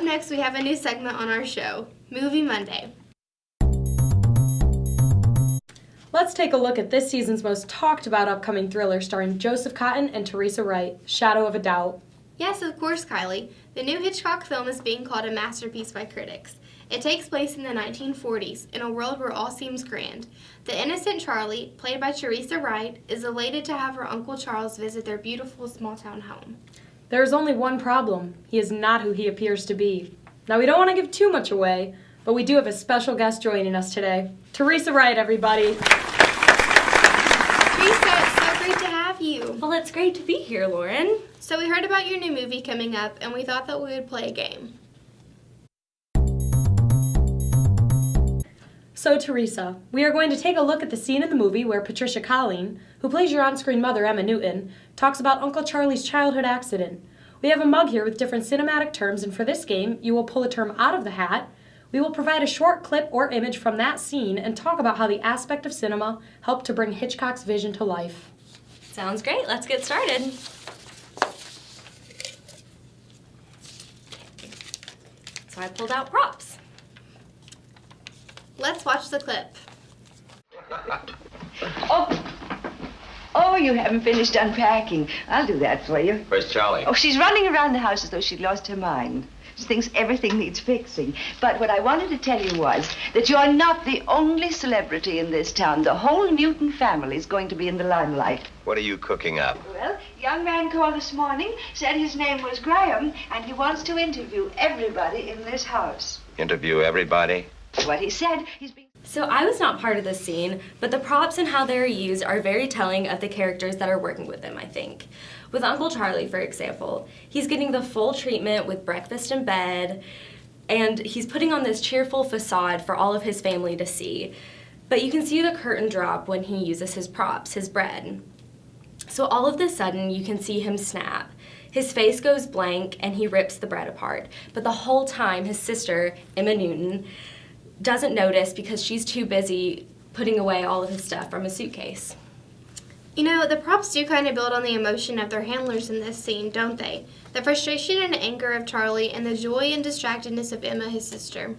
next, we have a new segment on our show, Movie Monday. Let's take a look at this season's most talked about upcoming thriller starring Joseph Cotten and Teresa Wright, Shadow of a Doubt. Yes, of course, Kylie. The new Hitchcock film is being called a masterpiece by critics. It takes place in the 1940s, in a world where all seems grand. The innocent Charlie, played by Teresa Wright, is elated to have her Uncle Charles visit their beautiful small-town home. There is only one problem. He is not who he appears to be. Now, we don't want to give too much away, but we do have a special guest joining us today. Teresa Wright, everybody. Teresa, it's so great to have you. Well, it's great to be here, Lauren. So we heard about your new movie coming up, and we thought that we would play a game. So, Teresa, we are going to take a look at the scene in the movie where Patricia Colleen, who plays your on-screen mother, Emma Newton, talks about Uncle Charlie's childhood accident. We have a mug here with different cinematic terms, and for this game, you will pull a term out of the hat. We will provide a short clip or image from that scene and talk about how the aspect of cinema helped to bring Hitchcock's vision to life. Sounds great. Let's get started. So I pulled out props. Let's watch the clip. Oh, you haven't finished unpacking. I'll do that for you. Where's Charlie? Oh, she's running around the house as though she'd lost her mind. She thinks everything needs fixing. But what I wanted to tell you was that you're not the only celebrity in this town. The whole Newton family is going to be in the limelight. What are you cooking up? Well, a young man called this morning, said his name was Graham, and he wants to interview everybody in this house. Interview everybody? What he said, he's been... So I was not part of this scene, but the props and how they're used are very telling of the characters that are working with them, I think. With Uncle Charlie, for example, he's getting the full treatment with breakfast in bed, and he's putting on this cheerful facade for all of his family to see. But you can see the curtain drop when he uses his props, his bread. So all of a sudden, you can see him snap. His face goes blank, and he rips the bread apart. But the whole time, his sister, Emma Newton, doesn't notice because she's too busy putting away all of his stuff from his suitcase. You know, the props do kind of build on the emotion of their handlers in this scene, don't they? The frustration and anger of Charlie and the joy and distractedness of Emma, his sister.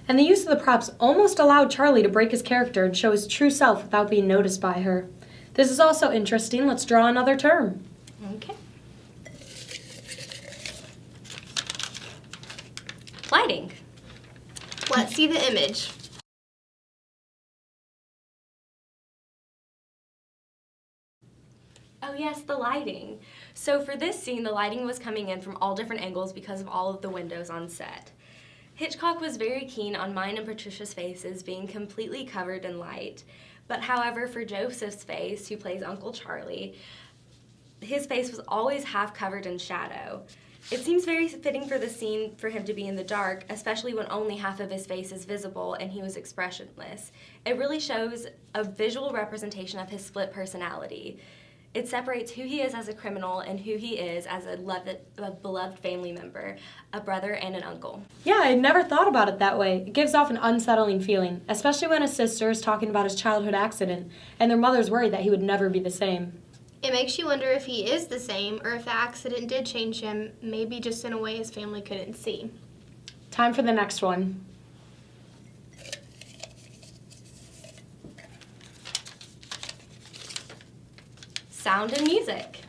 And the use of the props almost allowed Charlie to break his character and show his true self without being noticed by her. This is also interesting. Let's draw another term. Okay. Lighting. Let's see the image. Oh yes, the lighting. So for this scene, the lighting was coming in from all different angles because of all of the windows on set. Hitchcock was very keen on mine and Patricia's faces being completely covered in light. But however, for Joseph's face, who plays Uncle Charlie, his face was always half covered in shadow. It seems very fitting for the scene for him to be in the dark, especially when only half of his face is visible and he was expressionless. It really shows a visual representation of his split personality. It separates who he is as a criminal and who he is as a beloved family member, a brother and an uncle. Yeah, I never thought about it that way. It gives off an unsettling feeling, especially when his sister is talking about his childhood accident and their mother's worried that he would never be the same. It makes you wonder if he is the same or if the accident did change him, maybe just in a way his family couldn't see. Time for the next one. Sound and music.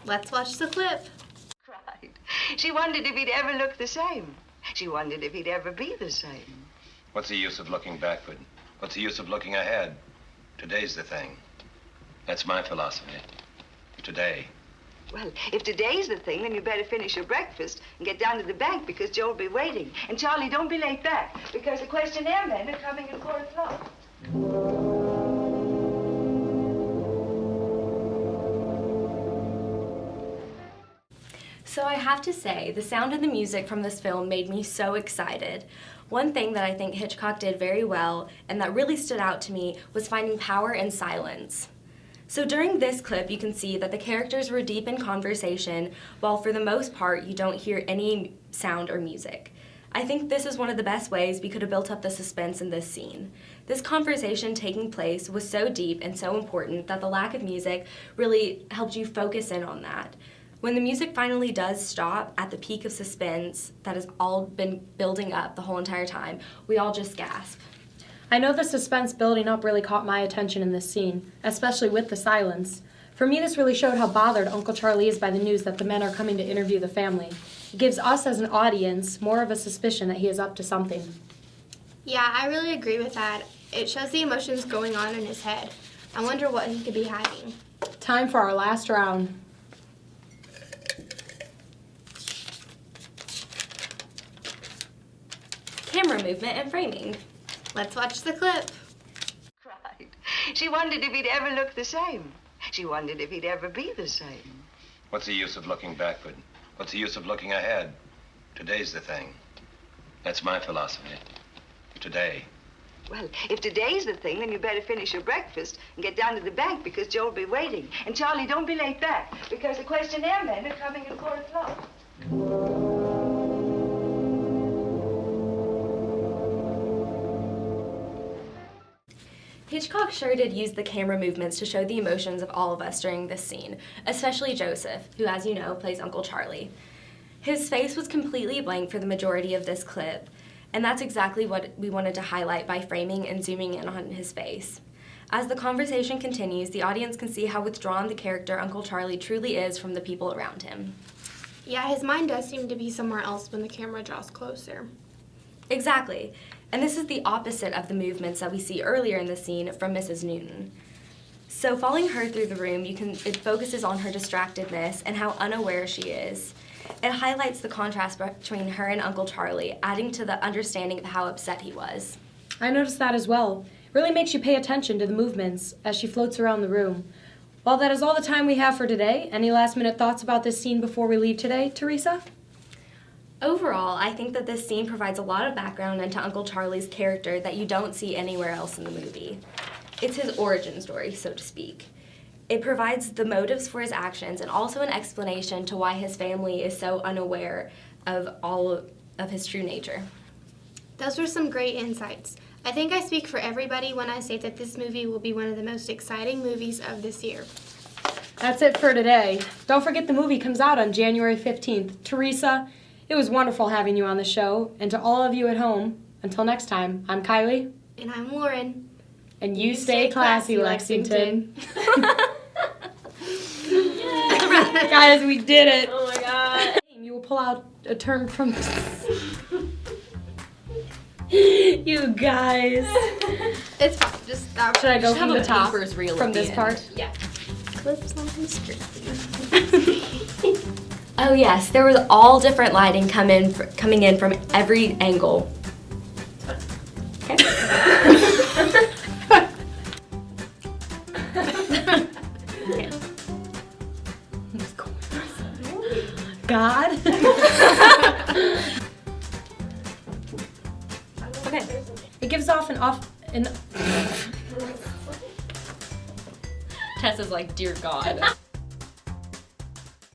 Let's watch the clip. Cried. She wondered if he'd ever look the same. She wondered if he'd ever be the same. What's the use of looking backward? What's the use of looking ahead? Today's the thing. That's my philosophy. Today. Well, if today's the thing, then you better finish your breakfast and get down to the bank because Joe'll be waiting. And Charlie, don't be late back because the questionnaire men are coming at 4 o'clock. So I have to say, the sound and the music from this film made me so excited. One thing that I think Hitchcock did very well and that really stood out to me was finding power in silence. So during this clip, you can see that the characters were deep in conversation, while for the most part, you don't hear any sound or music. I think this is one of the best ways we could have built up the suspense in this scene. This conversation taking place was so deep and so important that the lack of music really helped you focus in on that. When the music finally does stop at the peak of suspense that has all been building up the whole entire time, we all just gasp. I know the suspense building up really caught my attention in this scene, especially with the silence. For me, this really showed how bothered Uncle Charlie is by the news that the men are coming to interview the family. It gives us as an audience more of a suspicion that he is up to something. Yeah, I really agree with that. It shows the emotions going on in his head. I wonder what he could be hiding. Time for our last round. Camera movement and framing. Let's watch the clip. Cried. She wondered if he'd ever look the same. She wondered if he'd ever be the same. What's the use of looking backward? What's the use of looking ahead? Today's the thing. That's my philosophy. Today. Well, if today's the thing, then you better finish your breakfast and get down to the bank because Joe'll be waiting. And Charlie, don't be late back because the questionnaire men are coming at 4 o'clock. Hitchcock sure did use the camera movements to show the emotions of all of us during this scene, especially Joseph, who, as you know, plays Uncle Charlie. His face was completely blank for the majority of this clip, and that's exactly what we wanted to highlight by framing and zooming in on his face. As the conversation continues, the audience can see how withdrawn the character Uncle Charlie truly is from the people around him. Yeah, his mind does seem to be somewhere else when the camera draws closer. Exactly. And this is the opposite of the movements that we see earlier in the scene from Mrs. Newton. So following her through the room, it focuses on her distractedness and how unaware she is. It highlights the contrast between her and Uncle Charlie, adding to the understanding of how upset he was. I noticed that as well. It really makes you pay attention to the movements as she floats around the room. Well, that is all the time we have for today. Any last-minute thoughts about this scene before we leave today, Teresa? Overall, I think that this scene provides a lot of background into Uncle Charlie's character that you don't see anywhere else in the movie. It's his origin story, so to speak. It provides the motives for his actions and also an explanation to why his family is so unaware of all of his true nature. Those were some great insights. I think I speak for everybody when I say that this movie will be one of the most exciting movies of this year. That's it for today. Don't forget the movie comes out on January 15th. Teresa, it was wonderful having you on the show. And to all of you at home, until next time, I'm Kylie. And I'm Lauren. And you stay classy, Lexington. Guys, we did it. Oh my god. You will pull out a term from... You guys. It's fine. Just that. Should I go from the top? Reel From this part? Yeah. Clips on the screen. Oh yes, there was all different lighting coming in from every angle. Okay. God. Okay. It gives off an Tessa's like, dear God.